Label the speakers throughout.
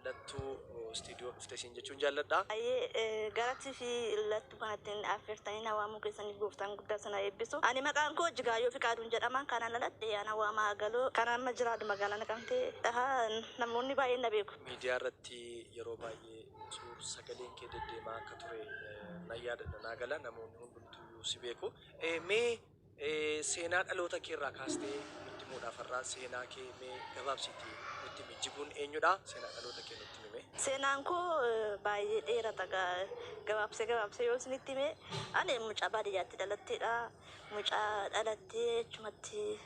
Speaker 1: لتو استوديو فتشين جتشون جلدا
Speaker 2: أي قرأتي في لتو كانت أفرتين وامو كيساني بوفتان قد سنة يبسو أنا ما كان كوج جايو في كادون جد أمان كان أنا لتي أنا وما قالوا كان مجرد مقالنا كنتي تها نموني باي نبيكو
Speaker 1: ميديا رتي يروباي سور سكالين كده دما كتوري نياد ناقلا نمون هندو سبيكو مي سينات ألوتا كي راكاستي نتمو دافرا سينا كي مي جواب سيتي نتمي جبون إنيو دا سينات ألوتا كي نتمي مي
Speaker 2: سينانكو باي إيرا تاقا جواب سي يوس نتمي أنا مجابادي جاتي دلتي دا مجابادي چمتي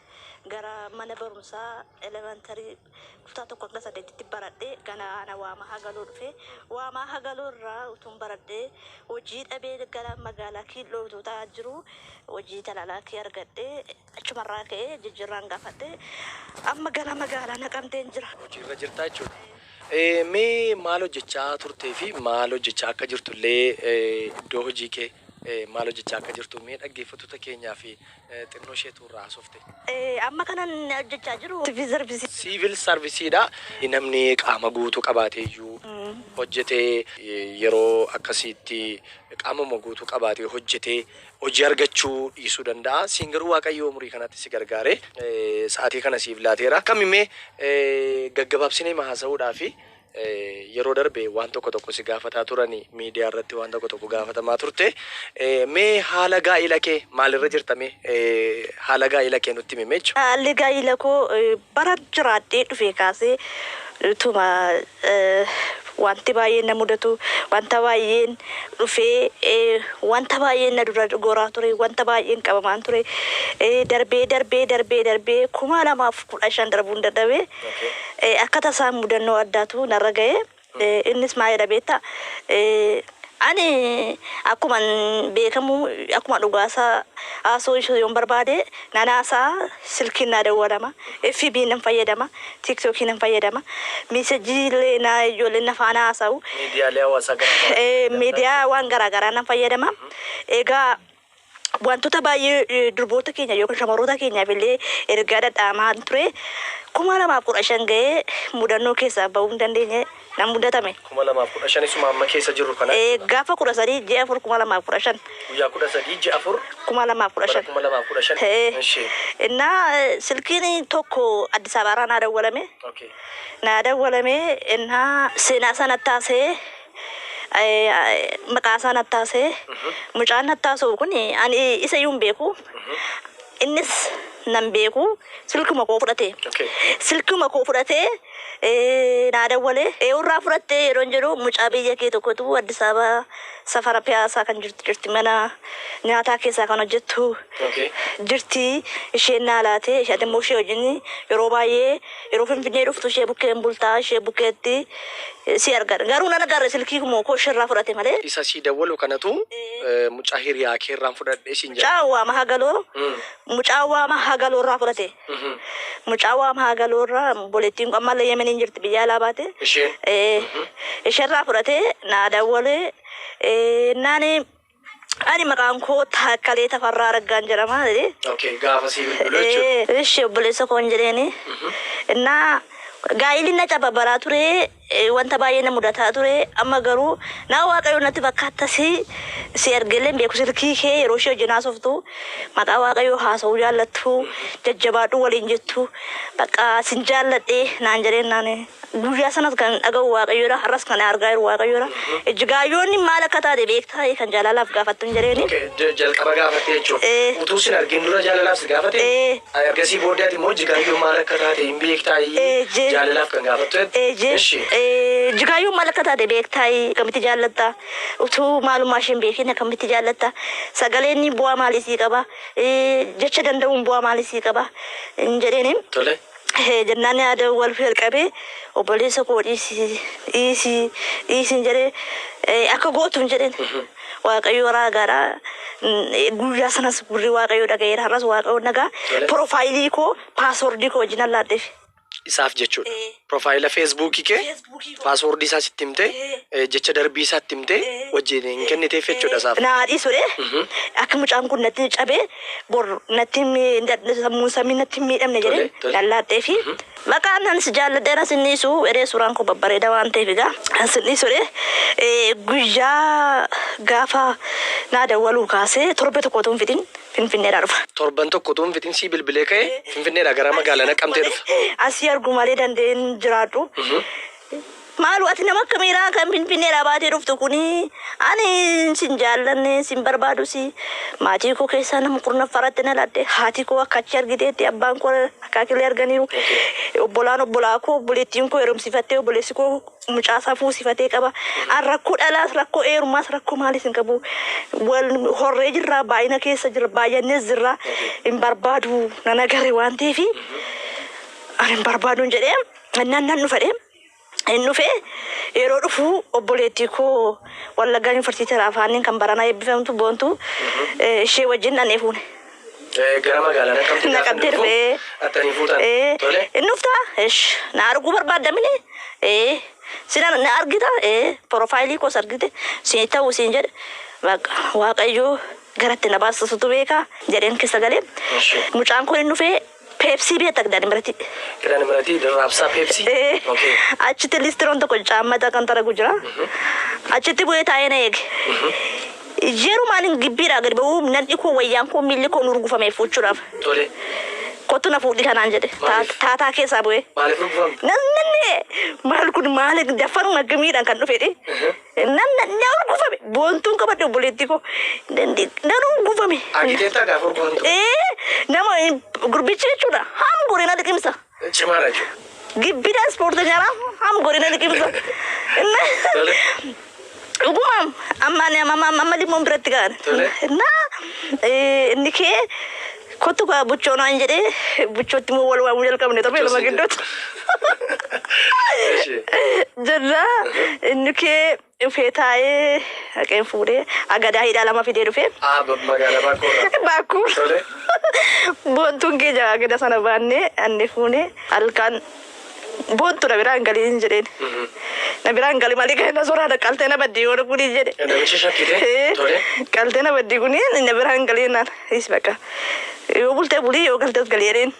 Speaker 2: gara mana barumsaa elementary kutaa tokko akka sadeetitti baradhee kana ana waama hagaloo dhufe waama hagaloo irraa utuun baradhee hojii dhabee gara magaalaa kiiloo tuutaa jiru hojii talalakii argadhee achumarraa ka'ee jijjiirraan gaafadhee amma gara magaalaa naqamteen jira.
Speaker 1: Hojiirra jirtaa jechuudha. Mee maal hojjechaa turtee fi maal hojjechaa akka jirtullee iddoo hojii kee maal hojjechaa akka jirtu mee dhaggeeffattoota keenyaa fi xinnoo isheetu irraa haasofte.
Speaker 2: Amma kanan hojjechaa jiru
Speaker 1: siivil sarvisiidha. Namni qaama guutuu qabaatee iyyuu hojjetee yeroo akkasiitti qaama guutuu qabaatee hojjetee hojii argachuu dhiisuu danda'a. Siin garuu Waaqayyo umurii kanatti si gargaare sa'aatii kana siif laateera. Akkamimmee gaggabaabsinee haasa'uudhaa fi yeroo darbe waan tokko si gaafataa turani miidiyaa irratti waan tokko gaafatamaa turte. Mee haala gaa'ila kee maalirra jirtame haala gaa'ila kee nutti himi jechuudha.
Speaker 2: Haalli gaa'ila koo bara jiraadhee dhufee kaasee tuma wanti baay'een na mudatu wanta baay'een dhufee wanta baay'een na dura goraa ture wanta baay'een qabamaan ture darbee 2015 darbuun dadhabee akka tasaan mudannoo addaatu narra ga'ee innis maayidha beektaa ani akkuma beekamu akkuma dhugaasaa haasoo ishee yoon barbaade nanaasaa silkiin naa dawwalama FB nan fayyadama TikTokii nan fayyadama meesejiilee naa ijoolleen na faana haasa'u
Speaker 1: miidiyaalee hawaasaa garaa
Speaker 2: miidiyaa waan garaagaraa nan fayyadama. Egaa wantoota baay'ee durboota keenya yookaan shamarroota keenyaaf illee ergaa dhadhaamaa ture 2015 ga'ee mudannoo keessaa bahuu hin dandeenye nan mudatame.
Speaker 1: 2015 isuma amma keessa jirru kana.
Speaker 2: Gaafa 13 ji'a 4 2015.
Speaker 1: Guyyaa 13 ji'a 4
Speaker 2: 2015.
Speaker 1: 2015.
Speaker 2: Innaa silkiin tokko Addis Abaabaa naa dawwalame.
Speaker 1: Okay.
Speaker 2: Naa dawwalame innaa seenaa sanatti taasee maqaa isaa nattaasee mucaan nattaasuu kun ani isa iyyuu hin beeku innis nan beeku silkuma koo fudhatee silkuma koo fudhatee naa dawwalee irraa fudhattee yeroo jedhu mucaa biyya kee tokkotu Addis Ababaa safara piyaasaa kan jirti mana nyaataa keessaa kan hojjettu jirti isheen naa laatee ishee immoo ishee wajjin yeroo baay'ee yeroo Finfinnee dhuftu ishee bukkeen bultaa ishee bukkeetti si argan garuu nan agarre silkii koo ishirraa fudhate malee
Speaker 1: isa si dawwalu kanatu mucaa hiriyaa keerraan fudhadhee siin jedha
Speaker 2: mucaa waa mahagaloo irraa fudhate mucaa waa mahagaloo irraa boleettiin qammallee Yemeniin jirti biyya alaa baate ishirraa fudhate naa dawwalee naani ani maqaan koo Taakkalee Tafarraa Araggaan jedhama.
Speaker 1: Okay, gaafa si bilbilu jechuudha.
Speaker 2: Ishee obboleessa koo hin jedheeni. Innaa gaa'illi na cababaraa ture wanta baay'ee na mudataa ture amma garuu naa Waaqayyo natti fakkaata si ergeellee beeku silkii kee yeroo ishee wajjin haasoftu maqaa Waaqayyo haasa'uu jaallattu jajjabaadhu waliin jettu bakka sin jaalladhee naan jedheen naan guyyaa sanas kan dhaga'u Waaqayyoodha har'as kan argaa jiru Waaqayyoodha ejjigaayyoonni maal akka taate beektaa kan jaalalaaf gaafattu hin jedheeni.
Speaker 1: Jalqaba gaafattee jechuudha. Utuu sin argin dura jaalalaaf si gaafate ergasii booddaati immoo ejjigaayyoon maal akka taate hin beektaa jaalalaaf kan gaafattu. Ejjigaayyoon maal akka taate beektaa kamitti jaallatta utuu maalummaa isheen beekin kamitti jaallatta sagaleen bu'aa maalii sii qaba jecha danda'uun bu'aa maalii sii qaba hin jedheeni. Tole.
Speaker 2: Jennaan yaada wal qabee obboleessa koo dhiisiin jedhee akka gootu hin jedheen Waaqayyo raagaadha guyyaa sanas gurri Waaqayyo dhagayeera har'as Waaqayyo nagaa piroofaayilii koo paaswoordii koo wajjin allaaddeef.
Speaker 1: isaaf jechuudha. Profaayila feesbuukii kee paaswoordii isaa sitti himtee jecha darbii isaatti himtee wajjin hin kenniteef jechuudha isaaf.
Speaker 2: Naadhii sure akka mucaan kun natti cabee bor natti sammuu samii natti miidhamne jedhee lallaatee fi maqaan nan si jaalladheera sinniisu eree suuraan koo babbareeda waan ta'eef egaa sinniisure guyyaa gaafa naa dawwaluu kaasee torbe tokko tuun fitin Finfinneedhaa dhufa.
Speaker 1: Torban tokko tuun fitin si bilbilee ka'ee Finfinneedhaa gara magaalaa Naqamtee dhufa.
Speaker 2: Asii argu malee dandeen jiraadhu. Maalu ati nama akkamiiraa kan Finfinneedhaa baatee dhuftu kuni ani sin jaallanne sin barbaadu si maatii koo keessaa nama kurnaffaratti na laadde haati koo akka achi argiteetti abbaan koo akaakilee arganiiru obbolaa koo obboleettiin koo heerumsifattee obboleessi koo mucaasaa fuusifatee qaba an rakkoo dhalaas rakkoo eerumaas rakkoo maalis hin qabu wal horree jirraa baay'ina keessa jira baay'annees jirraa hin barbaadu nana gare waan ta'eef ani hin barbaadu jedhee nan dhufadhee. Inni dhufee yeroo dhufu obboleettii koo Wallaggaa Yuunivarsiitii afaaniin kan baranaa eebbifamtu boontu ishee wajjin dhannee fuune.
Speaker 1: Gara magaalaa
Speaker 2: Naqamtee dhufee.
Speaker 1: Attanii fuutan. Tole.
Speaker 2: Inni dhuftaa na arguu barbaadamine sina na argita profaayilii koos argite siin ta'uu siin jedhe waaqayyoo garatti na baasisutu beeka jedheen keessa galee mucaan kun inni dhufee. Pepsi biar tak dari berarti.
Speaker 1: Dari berarti rapsa Pepsi.
Speaker 2: Okay. Achitti listiroon tokko caamata kan tara gujira. Achitti bu'ee taa'ee na eege. Yerumaan gibbiidhaa gadi ba'uu namni koo wayyaan koo miilli koo nurgufamee fuuchuudhaaf.
Speaker 1: Tole.
Speaker 2: Kottu na fuudhi kanaan jedhe. Taataa keessaa bu'ee.
Speaker 1: Maaliif nurgufame?
Speaker 2: Namni maal kun maal dafaruma gamiidhaan kan dhufedhe. Namni nurgufame. Boontuun qabadde obboleettii koo. Nurgufame.
Speaker 1: Agiteetta gaafa urgufamtu.
Speaker 2: Nama gurbichi jechuudha. Haam gorina liqimsa.
Speaker 1: Cimaadha jechuudha.
Speaker 2: Gibbidhaan ispoorteenyaadha. Haam gorina liqimsa. Dhugumaan amma limmoon biratti ga'an. Inni kee kottu kaa buchoonaan jedhee buchootti immoo wal waamuu jalqabne torbe lama gidduutti. Jirra inni kee dhufee taa'ee haqeen fuudhee agadaa hidhaa lama fidee dhufee.
Speaker 1: Magaalaa Baakkuurraa.
Speaker 2: Baakkuur. Boontuun kee jaa agada sana baannee anni fuunee halkan boontu na biraan galiin jedheen. Na biraan gali malee kan na soraadha qaltee na baddii yoo kuni jedhe.
Speaker 1: Namichi shakkitee. Tole.
Speaker 2: Qaltee na baddii kuni na biraan galiin naan is bakka. Yoo bultee bulii yoo galtees galiireen.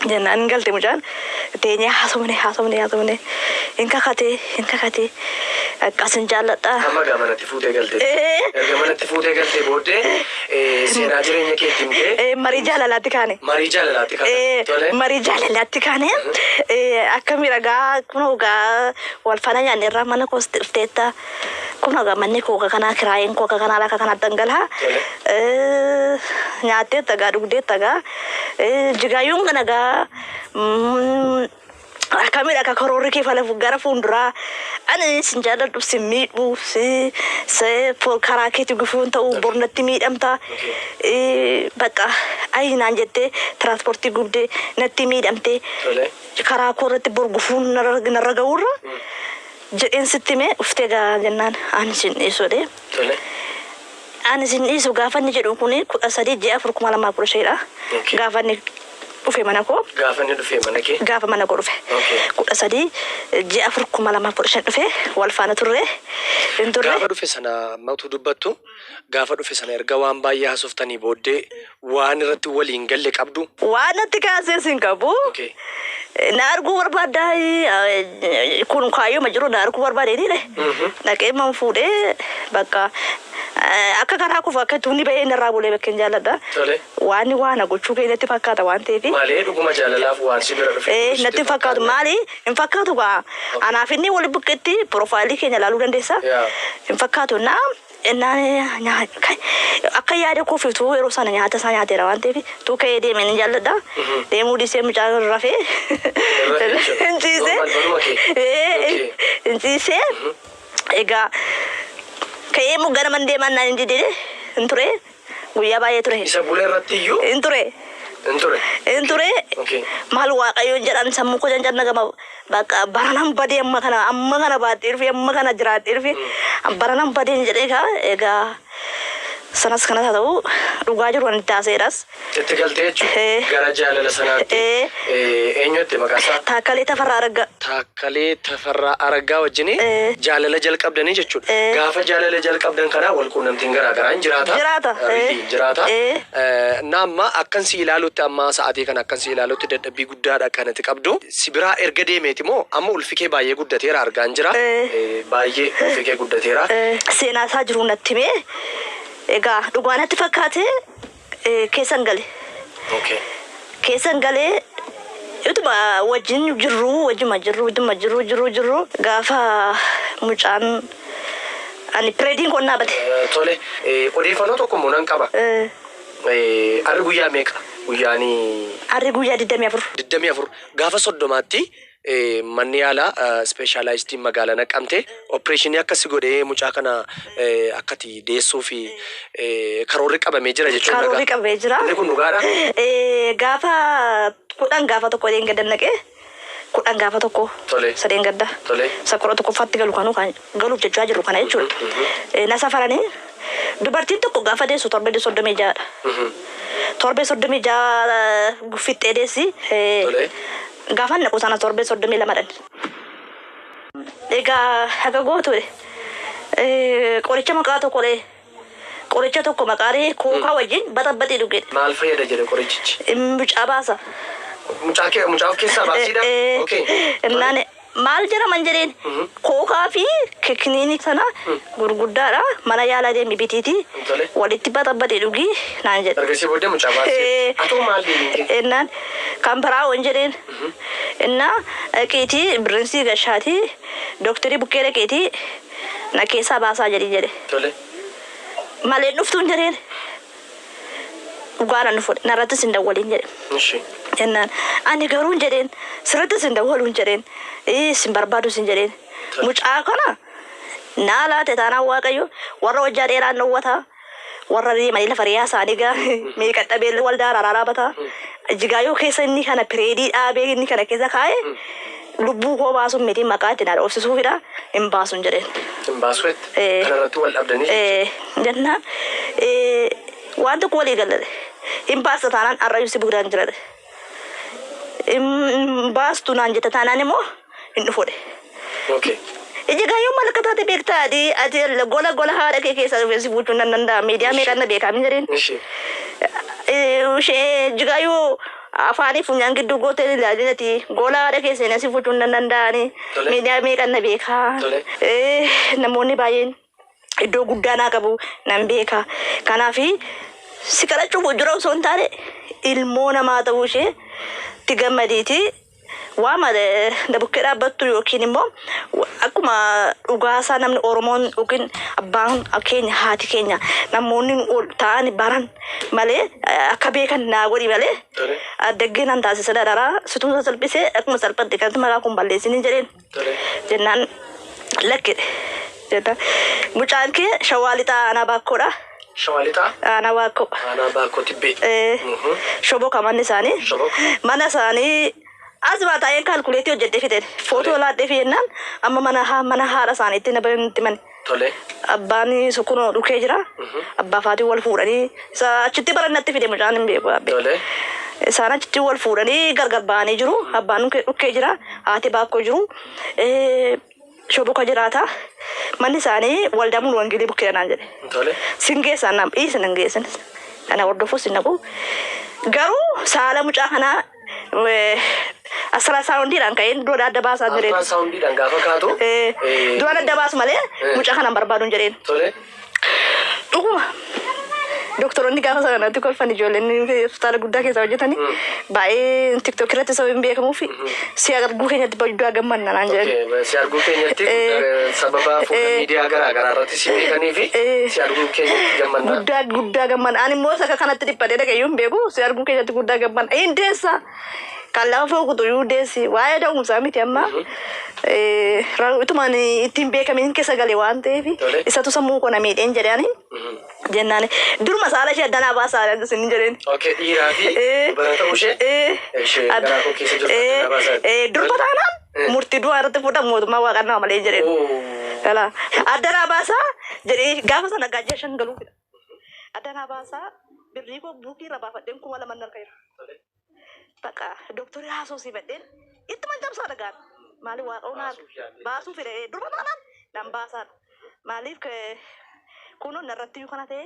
Speaker 2: Jennaan galte mucaan teenyee haasofne hin kakatee akkasin jaalladha.
Speaker 1: Amma manatti fuutee galtee. Erga manatti fuutee galtee booddee seenaa jireenya keetti himtee.
Speaker 2: Marii jaalalaatti kaane.
Speaker 1: Marii jaalalaatti kaane.
Speaker 2: Marii jaalalaatti kaane akka miidhagaa kun ogaa wal faana nyaanne irraa mana koos dhufteetta kun ogaa manni kooka kanaa kiraayeen kooka kanaa lafa kanaa dhangalaa. Nyaatteetta gaa dhugdeetta gaa jigaayyuun kana gaa akkamidha akka karoorri kee fala gara fuulduraa ani sin jaalladhu sin miidhu karaa keetti gufuun ta'uu bornatti miidhamta bakka ayinaan jettee tiraanspoortii gubdee natti miidhamtee karaa koorratti bor gufuun narra ga'uurra jedheen sitti mee uftee gaa jennaan ani sin dhiisodhe. Ani sin dhiisu gaafa inni jedhu kuni 13 ji'a 2015dha. Gaafa inni dhufe mana koo.
Speaker 1: Gaafa inni dhufe mana kee.
Speaker 2: Gaafa mana koo dhufe. 13 ji'a 2015 dhufe wal faana turre.
Speaker 1: Gaafa dhufe sana matu dubbattu gaafa dhufe sana erga waan baay'ee haasoftanii booddee waan irratti waliin galle qabdu.
Speaker 2: Waan natti kaasee sin qabu. Na arguu barbaaddaa kun kaayyoo ma jiru na arguu barbaadee dhaqee man fuudhee bakka. Akka karaa kufa akka tuunni bahee narraa bulee bakkeen jaalladha. Waan gochuu keenyatti fakkaata waan ta'eef.
Speaker 1: Maali dhuguma jaalalaaf waan si bira dhufe.
Speaker 2: Natti fakkaatu maali hin fakkaatu gaa anaaf inni wali bukkeetti profaayilii keenya ilaaluu dandeessa. Hin fakkaatu akka yaada koofiftuu yeroo sana nyaata isaa nyaateera waan ta'eef tuu ka'ee deemee ni jaalladha. Deemuu dhiisee mucaan rafee. Hin ciisee. Egaa. Kayee muggana man deeman naan hin didee hin ture guyyaa baay'ee ture.
Speaker 1: Isa bulee irratti iyyuu.
Speaker 2: Hin ture. Maal waaqayyoon jedhan sammuu koo janjanna gama bakka baranaan badee amma kana baadhee dhufe amma kana jiraadhee dhufe baranaan badee jedhee egaa sanas kana ta'u dhugaa jiru ani taaseeras
Speaker 1: itti galtee jechuudha gara jaalala sanaatti eenyutti maqaasaa
Speaker 2: Taakkalee Tafarraa Araggaa wajjin jaalala jalqabdanii jechuudha gaafa jaalala jalqabdan kana wal quunnamtiin garaagaraa hin jiraata namma akkan si ilaalutti amma sa'aatii kana akkan si ilaalutti dadhabbii guddaadha kanatti qabdu si biraa erga deemeeti moo amma ulfikee baay'ee guddateera argaan jira baay'ee ulfikee guddateera seenaa isaa jiru natti himee egaa dhugaa natti fakkaate keessan gale keessan galee utuma wajjin jirru gaafa mucaan ani pireediin qonnaa bate
Speaker 1: tole odeeffannoo tokko muunan qaba arri guyyaa meeqa guyyaanii
Speaker 2: arri guyyaa 24
Speaker 1: gaafa soddomaatti manni yaalaa specialized magaalaa Naqamtee opereeshinii akkasii godhee mucaa kana akkati deessuu fi karoorri qabamee jira jechuudha.
Speaker 2: Karoorri qabamee jira.
Speaker 1: Inni kun dhugaadha.
Speaker 2: Gaafa kudhan gaafa tokko edeen gaddan naqee kudhan gaafa tokko sadeen gadda sakura tokko fatti galu kanu kan galuuf jechaa jiru kana jechuudha. Na safaranii dubartiin tokko gaafa deessu torbee 36dha. Torbee 36 guffixxee deessi. Gaafa naqu sana torbee 32dhan. Egaa haga gootu qoricha maqaa tokko maqaaree kookaa wajjin baxabbaxee dhugee.
Speaker 1: Maal fayyada jedhe qorichichi?
Speaker 2: Mucaa baasa.
Speaker 1: Mucaa of keessaa baasiidha?
Speaker 2: Innaan maal jedhaman jedheen kookaa fi kikniini sana gurguddaadha mana yaalaa deemi bitiiti walitti baxabbaxee dhugii naan jedhe.
Speaker 1: Dargaggee booddee mucaa baasee. Atoo maal deemte?
Speaker 2: Innaan kan biraa waan jedheen inna keetii birrinsii gashaatii dooktarii bukkeera keetii na keessaa baasaa jedhe. Malee dhuftuun jedheen dhugaadhaan dhufuudha narrattis hin dawwaliin jedhe. Jennaan ani garuu jedheen sirrattis hin dawwaluun jedheen sin barbaadus hin jedheen mucaa kana naa laate taanaan waaqayyo warra hojjaa dheeraan dhowwataa warra deemanii lafa riyaa isaanii gaa meeqa dhabee waldaa araaraa bataa jigaayoo keessa inni kana pireedii dhaabee inni kana keessa kaa'ee lubbuu koo baasuun miti maqaa itti naa dhoofsisuufidha hin baasuun jedheen.
Speaker 1: Hin baasuutti kanarratti wal dhabdanii
Speaker 2: jennaan waan tokko walii galale hin baasta taanaan arrayyuu si bu'uudhaan jira hin baastu naan jetta taanaan immoo hin dhufuudhe. Jigaayoo maal akka taate beektaa ati gola haadha kee keessa si buuchuun nan danda'a miidiyaa meeqaan na beekaa min jedheen. Jigaayoo afaanii funyaan gidduu gootee ilaalinati gola haadha keessa si buuchuun nan danda'ani miidiyaa meeqaan na beekaa. Namoonni baay'een iddoo guddaa naa qabu nan beeka kanaafi si kadhachuuf jira osoo hin taane ilmoo namaa ta'uu ishee itti gammadiiti waama dabukkee dhaabbattu yookiin immoo akkuma dhugaasaa namni Oromoon yookiin abbaan keenya haati keenya namoonni ol ta'an baran malee akka beekan naa godhi malee addaggeen an taasisa dadaraa situun salphisee akkuma salphatti kanatti maqaa kun balleessanii jedheen jennaan lakkee jennaan mucaan kee shawaa lixaa anaa baakkoodha.
Speaker 1: Shawalita?
Speaker 2: Ana wako
Speaker 1: tibbee.
Speaker 2: Shoboka manni isaanii. Mana isaanii asuma taa'een kaalkuleetii hojjedhee fide footoo laadhee fiennaan amma mana haadha isaaniitti na bareetti mani. Abbaan sukkunoo dhukee jira. Abbaa faatii wal fuudhanii isa achitti barannatti fide mucaan hin beeku abbe. Isaan achitti wal fuudhanii gargar ba'anii jiru. Abbaan dhukee jira. Haati baakkoo jiru. Shoboka jiraata. Manni isaanii waldamuun wangilii bukkeedhaan jedhe. Singeessaan nam dhiisin hin geessin. Kana hordofus hin naqu. Garuu saala mucaa kanaa asirraa saawundiidhaan ka'een dura adda baasaa jireen.
Speaker 1: Asirraa saawundiidhaan gaafa kaatu.
Speaker 2: Dura adda baasu malee mucaa kanaan barbaaduun jedheen. Dhuguma. Doktoroonni gaafa sanatti kolfan ijoolleen hospitaala guddaa keessa hojjetanii baay'ee TikTok irratti sababa hin beekamuuf si arguu keenyatti baay'ee gammanna naan jedhan.
Speaker 1: Si arguu keenyatti sababa fuula miidiyaa garaa irratti si beekanii fi si arguu keenyatti gammanna.
Speaker 2: Guddaa gammanna. Ani immoo saka kanatti dhiphatee dhagayyuu hin beeku si arguu keenyatti guddaa gammanna. Hin deessa. Kan lafa fookutu yuu deessi waa'ee da'umsaa miti amma itumaan ittiin beekamiin keessa galee waan ta'eef isatu sammuu koo na miidheen jedhanii jennaan duruma saala ishee addanaa baasaa isin jedheen.
Speaker 1: Dhiiraa fi dubara ta'uu ishee garaa koo keessa jirtu addanaa baasaa.
Speaker 2: Durba taanaan murtii du'aa irratti fuudhan mootummaa waaqannaa malee jedheen. Addanaa baasaa jedhee gaafa sana gaajjaa shan galuufidha. Adana basa birriko buki raba fadden kuma la manar kayra. Baka doktor haso si fadden itu macam sadagan. Mali wa ona basu fere durana dan basa malif ke kuno narrati yu kanate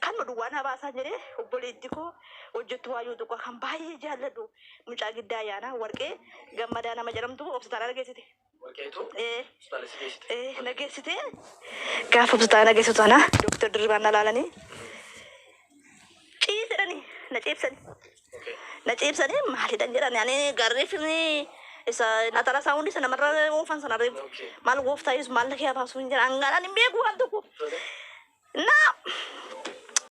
Speaker 2: kan maduwana basa jere obboleetti ko hojjetu wayu to ko kan baay'ee jaalladhu mucaa giddaa yaana warqee gammadaa nama jedhamtu obsitaala nageessite. Nageessite gaafa obsitaala nageessitu sana doktor Dirribaan na laalanii ciisedhani na ciibsani. Na ciibsanii maalidhan jedhani ani garriifni isa natara saawundi sana marra oofan sana maal gooftaa yesu maal na kee baasuu hin jedhan angaan ani beeku waan tokko. Na